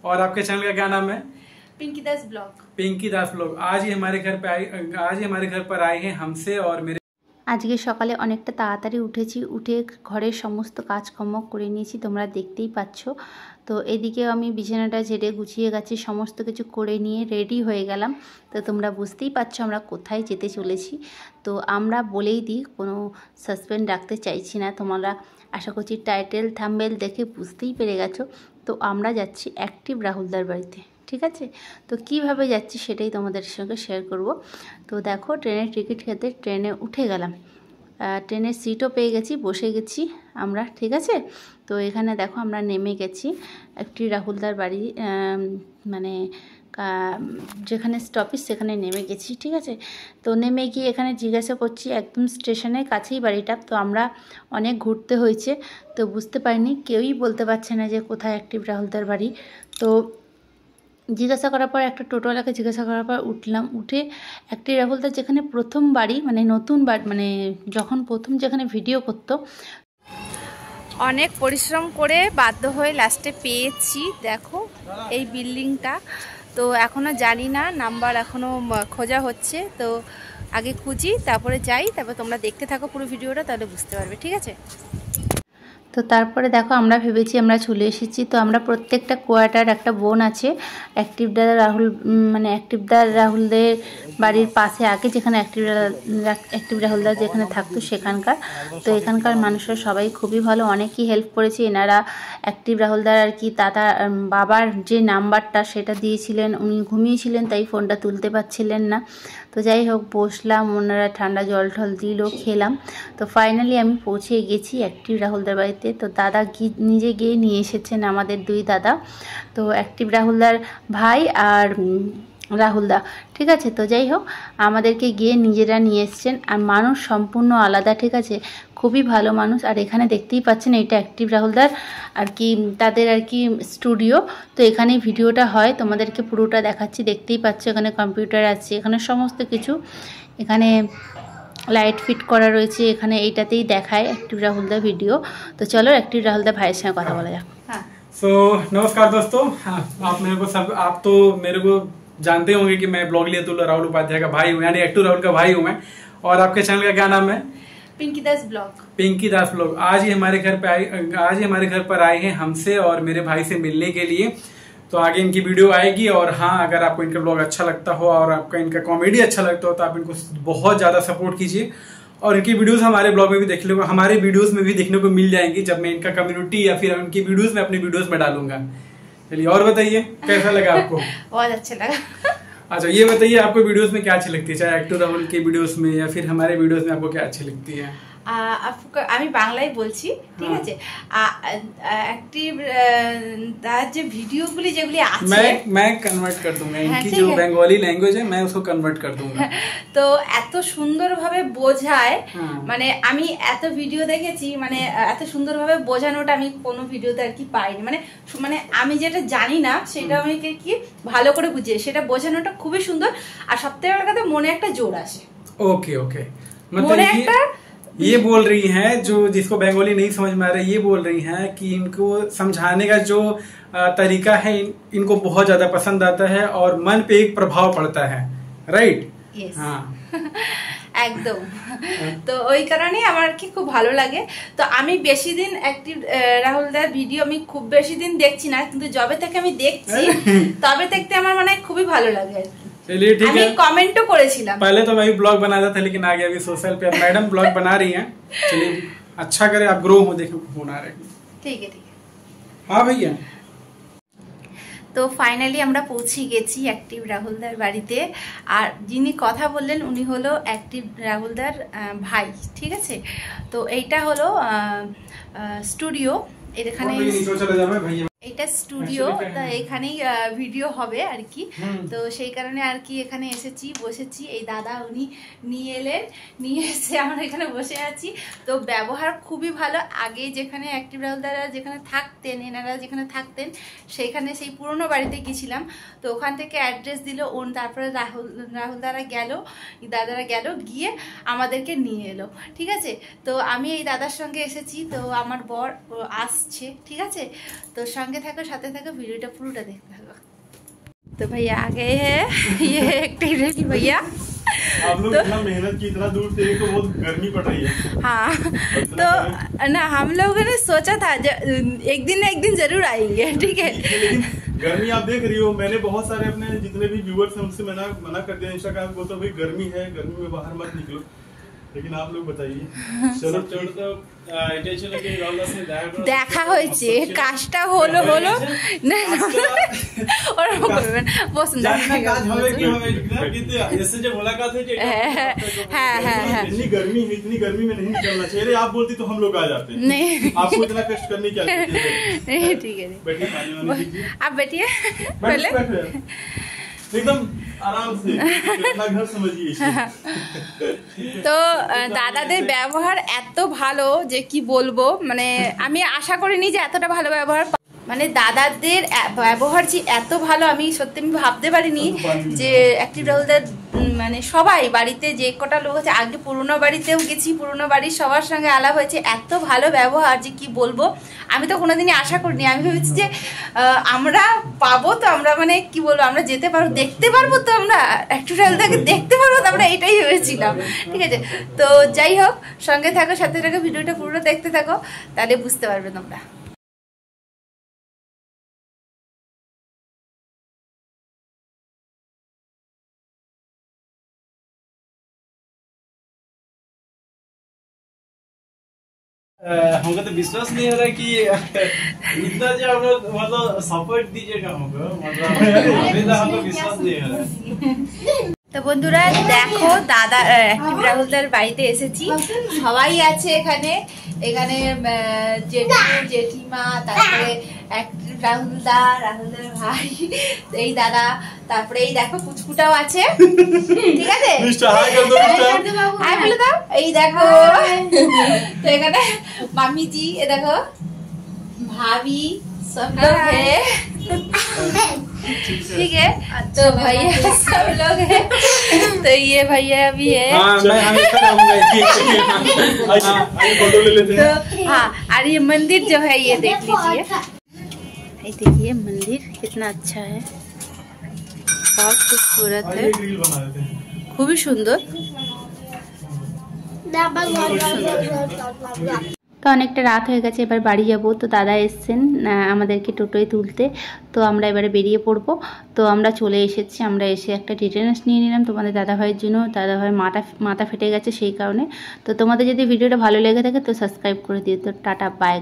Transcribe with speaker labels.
Speaker 1: और आपके चैनल का क्या नाम है?
Speaker 2: पिंकी दास ब्लॉग।
Speaker 1: पिंकी दास ब्लॉग। आज ही हमारे घर पर आए हैं हमसे और मेरे।
Speaker 3: আজকে সকালে অনেকটা তাড়াতাড়ি উঠেছি, উঠে ঘরের সমস্ত কাজকর্ম করে নিয়েছি, তোমরা দেখতেই পাচ্ছ। তো এদিকে আমি বিছানাটা ঝেড়ে গুছিয়ে গেছি, সমস্ত কিছু করে নিয়ে রেডি হয়ে গেলাম। তো তোমরা বুঝতেই পারছো আমরা কোথায় যেতে চলেছি। তো আমরা বলেই দিই, কোনো সাসপেন্স রাখতে চাইছি না, তোমরা আশা করছি টাইটেল থাম্বনেল দেখে বুঝতেই পেরে গেছো। তো আমরা যাচ্ছি অ্যাক্টিভ রাহুলদার বাড়িতে, ঠিক আছে? তো কিভাবে যাচ্ছি সেটাই তোমাদের সঙ্গে শেয়ার করব। তো দেখো, ট্রেনের টিকিট কেটে ট্রেনে উঠে গেলাম, ট্রেনের সিটও পেয়ে গেছি, বসে গেছি আমরা, ঠিক আছে? তো এখানে দেখো আমরা নেমে গেছি একটি রাহুলদার বাড়ি, মানে যেখানে স্টপেজ সেখানে নেমে গেছি, ঠিক আছে? তো নেমে গিয়ে এখানে জিজ্ঞাসা করছি, একদম স্টেশনের কাছেই বাড়িটা। তো আমরা অনেক ঘুরতে হয়েছে, তো বুঝতে পারিনি, কেউই বলতে পারছে না যে কোথায় অ্যাক্টিভ রাহুলদার বাড়ি। তো জিজ্ঞাসা করার পর একটা টোটোওয়ালাকে জিজ্ঞাসা করার পর উঠলাম, উঠে অ্যাক্টিভ রাহুলদার যেখানে প্রথম বাড়ি, মানে নতুন বাড়ি, মানে যখন প্রথম যেখানে ভিডিও করতো,
Speaker 2: অনেক পরিশ্রম করে বাধ্য হয়ে লাস্টে পেয়েছি। দেখো এই বিল্ডিংটা, তো এখনও জানি না, নাম্বার এখনও খোঁজা হচ্ছে। তো আগে খুঁজি, তারপরে যাই, তারপর তোমরা দেখতে থাকো পুরো ভিডিওটা, তাহলে বুঝতে পারবে, ঠিক আছে?
Speaker 3: তো তারপরে দেখো আমরা ভেবেছি আমরা চলে এসেছি। তো আমরা প্রত্যেকটা কোয়ার্টার, একটা বোন আছে অ্যাক্টিভদার রাহুল, মানে অ্যাক্টিভদার রাহুলদের বাড়ির পাশে, আগে যেখানে অ্যাক্টিভ রাহুলদার যেখানে থাকতো সেখানকার। তো এখানকার মানুষরা সবাই খুবই ভালো, অনেকই হেল্প করেছে এনারা। অ্যাক্টিভ রাহুলদার আর কি দাদা বাবার যে নাম্বারটা সেটা দিয়েছিলেন, উনি ঘুমিয়েছিলেন তাই ফোনটা তুলতে পারছিলেন না। তো যাই হোক, বসলাম, ওনারা ঠান্ডা জল টল দিল, খেলাম। তো ফাইনালি আমি পৌঁছে গেছি অ্যাক্টিভ রাহুলদার বাড়িতে। তো দাদা নিজে গিয়ে নিয়ে এসেছেন, আমাদের দুই দাদা, তো অ্যাক্টিভ রাহুলদার ভাই আর রাহুলদা, ঠিক আছে? তো যাই হোক, আমাদেরকে গিয়ে নিজেরা নিয়ে এসছেন, আর মানুষ সম্পূর্ণ আলাদা, ঠিক আছে? খুবই ভালো মানুষ। আর এখানে দেখতেই পাচ্ছেন এটা অ্যাক্টিভ রাহুলদার আর কি তাদের আর কি স্টুডিও। তো এখানেই ভিডিওটা হয়, তোমাদেরকে পুরোটা দেখাচ্ছি, দেখতেই পাচ্ছ এখানে কম্পিউটার আছে, এখানে সমস্ত কিছু, এখানে লাইট ফিট করা রয়েছে, এখানে এইটাতেই দেখায় অ্যাক্টিভ রাহুলদার ভিডিও। তো চলো অ্যাক্টিভ রাহুলদার ভাইয়ের সঙ্গে কথা বলা যাক।
Speaker 2: হ্যাঁ।
Speaker 1: सो नमस्कार दोस्तों। आप तो मेरे को जानते होंगे कि मैं ब्लॉग लिए तो राहुल उपाध्याय का भाई हूँ, यानी एक्टिव राहुल का भाई हूँ मैं। और आपके चैनल का क्या नाम है?
Speaker 2: पिंकी दास ब्लॉग।
Speaker 1: पिंकी दास ब्लॉग। आज ही हमारे घर पर आए हैं हमसे और मेरे भाई से मिलने के लिए। तो आगे इनकी वीडियो आएगी। और हाँ, अगर आपको इनका ब्लॉग अच्छा लगता हो और आपका इनका कॉमेडी अच्छा लगता हो तो आप इनको बहुत ज्यादा सपोर्ट कीजिए। और इनकी वीडियोस हमारे ब्लॉग में भी हमारे वीडियोस में भी देखने को मिल जाएंगी, जब मैं इनका कम्युनिटी या फिर उनकी वीडियोस में अपनी वीडियोस में डालूंगा। चलिए, और बताइए कैसा लगा आपको?
Speaker 2: बहुत अच्छा लगा।
Speaker 1: अच्छा, ये बताइए आपको वीडियोस में क्या अच्छी लगती है, चाहे एक्टिव राहुल की वीडियोस में या फिर हमारे वीडियोस में आपको क्या अच्छी लगती है?
Speaker 2: আমি বাংলায় বলছি, ঠিক আছে? অ্যাক্টিভ তার যে ভিডিওগুলি যেগুলি আছে,
Speaker 1: मैं कन्वर्ट कर दूंगा, इनकी जो बंगाली लैंग्वेज है मैं उसको कन्वर्ट कर दूंगा।
Speaker 2: তো এত সুন্দরভাবে বোঝায়, মানে আমি এত ভিডিও দেখেছি, মানে এত সুন্দরভাবে বোঝানোটা আমি কোনো ভিডিওতে আর কি পাইনি। মানে আমি যেটা জানি না সেটা আমি কি ভালো করে বুঝিয়ে, সেটা বোঝানোটা খুবই সুন্দর। আর সবথেকে বড় কথা, মনে একটা জোর আসে।
Speaker 1: ओके ओके, मतलब ये बोल रही हैं, जो जिसको बंगाली नहीं समझ में आ रहा है, ये बोल रही हैं कि इनको समझाने का जो तरीका है इनको बहुत ज्यादा पसंद आता है और मन पे एक प्रभाव पड़ता है, राइट? हाँ
Speaker 2: একদম। তো ওই কারণেই আমার কি খুব ভালো লাগে। তো আমি বেশি দিন অ্যাক্টিভ রাহুলদার ভিডিও আমি খুব বেশি দিন দেখছি না, কিন্তু যবে থেকে আমি দেখছি তবে থেকে আমার মানে খুবই ভালো লাগে আর কি।
Speaker 1: चलिए ठीक है,
Speaker 2: कमेंटो करेছিলাম।
Speaker 1: पहले तो मैं भी ब्लॉग बनाता था, लेकिन आगे अभी सोशल पे मैडम ब्लॉग बना रही हैं। चलिए, अच्छा करे आप ग्रो हो, देखो फोन आ रहे हैं।
Speaker 2: ठीक है ठीक है।
Speaker 1: हाँ भैया।
Speaker 2: তো ফাইনালি আমরা পৌঁছে গেছি অ্যাক্টিভ রাহুলদার বাড়িতে। আর যিনি কথা বললেন উনি হলো অ্যাক্টিভ রাহুলদার ভাই, ঠিক আছে? তো এইটা হলো স্টুডিও, এখানে এটা স্টুডিও, তা এখানেই ভিডিও হবে আর কি। তো সেই কারণে আর কি এখানে এসেছি, বসেছি। এই দাদা উনি নিয়ে এলেন, নিয়ে এসে আমরা এখানে বসে আছি। তো ব্যবহার খুবই ভালো। আগে যেখানে অ্যাক্টিভ রাহুলদারা যেখানে থাকতেন, এনারা যেখানে থাকতেন, সেইখানে সেই পুরনো বাড়িতে গেছিলাম। তো ওখান থেকে অ্যাড্রেস দিল, তারপরে রাহুলদারা গেল, দাদারা গেল, গিয়ে আমাদেরকে নিয়ে এলো, ঠিক আছে? তো আমি এই দাদার সঙ্গে এসেছি। তো আমার বর আসছে আসছে, ঠিক আছে? তো সঙ্গে থাকো, সাথে থাকো, ভিডিওটা পুরোটা দেখতে থাকো। तो भैया आ गए हैं, ये एक्टिव रवि भैया।
Speaker 4: आप लोग इतना मेहनत की, इतना दूर से, तो बहुत गर्मी पड़ रही है।
Speaker 2: हाँ, तो ना हम लोगों ने सोचा था एक दिन जरूर आएंगे, ठीक है?
Speaker 4: लेकिन गर्मी आप देख रही हो, मैंने बहुत सारे अपने जितने भी व्यूअर्स हैं उनसे मना कर दिया इंस्टाग्राम को, तो भाई गर्मी है, गर्मी में बाहर मत निकलो। लेकिन आप लोग बताइए। चलो तो
Speaker 2: দেখা হয়েছে, কাজটা হলো না ওরকম করবেন, বসুন।
Speaker 4: हाँ, इतनी गर्मी में नहीं निकलना चाहिए। आप बोलती तो हम लोग आ जाते।
Speaker 2: नहीं,
Speaker 4: आपको इतना कष्ट करने की क्या?
Speaker 2: ठीक है, आप बैठिए पहले,
Speaker 4: एकदम आराम से, अपना घर समझिए।
Speaker 2: তো দাদাদের ব্যবহার এত ভালো যে কি বলবো, মানে আমি আশা করিনি যে এতটা ভালো ব্যবহার, মানে দাদাদের ব্যবহার যে এত ভালো আমি সত্যি ভাবতে পারিনি। যে অ্যাক্টিভ রাহুলদার মানে সবাই বাড়িতে যে কটা লোক আছে, আগে পুরোনো বাড়িতেও গেছি, পুরোনো বাড়ির সবার সঙ্গে আলাপ হয়েছে, এত ভালো ব্যবহার যে কি বলবো। আমি তো কোনোদিনই আশা করিনি, আমি ভেবেছি যে আমরা পাবো, তো আমরা মানে কি বলবো, আমরা যেতে পারবো, দেখতে পারবো, তো আমরা অ্যাক্টিভ রাহুলদাকে দেখতে পারবো, তো আমরা এটাই ভেবেছিলাম, ঠিক আছে? তো যাই হোক, সঙ্গে থাকো, সাথে থাকো, ভিডিওটা পুরো দেখতে থাকো, তাহলে বুঝতে পারবে তোমরা।
Speaker 5: हमको तो विश्वास नहीं हो रहा कि इतना जो हम लोग मतलब सपोर्ट दीजिएगा हमको, मतलब अभी तो हमको विश्वास नहीं हो रहा।
Speaker 2: তো বন্ধুরা দেখো, দাদা অ্যাক্টিভ রাহুলদার বাড়িতে এসেছি, সবাই আছে এখানে, জেঠিমা, তারপরে অ্যাক্টিভ রাহুলদার ভাই, এই দাদা, তারপরে এই দেখো পুচকুটাও আছে, ঠিক আছে? হাই বলে দাও, এই দেখো। তো এখানে মামিজি, এ দেখো ভাবি, सब लोग है, ठीक है? तो भैया सब लोग है, तो ये भैया भी है।
Speaker 1: मैं हमेशा रहूंगा।
Speaker 2: तो हाँ, और ये मंदिर जो है ये देख लीजिए, ये देखिए मंदिर कितना अच्छा है, बहुत खूबसूरत है, खूब ही सुंदर।
Speaker 3: তো অনেকটা রাত হয়ে গেছে, এবার বাড়ি যাব। তো দাদা এসছেন আমাদেরকে টোটোয় তুলতে, তো আমরা এবারে বেরিয়ে পড়বো। তো আমরা চলে এসেছি, আমরা এসে একটা ডিটেলস নিয়ে নিলাম তোমাদের দাদাভাইয়ের জন্য। দাদাভাই মাথা ফেটে গেছে সেই কারণে। তো তোমাদের যদি ভিডিওটা ভালো লেগে থাকে তো সাবস্ক্রাইব করে দিও। তো টাটা, বাই।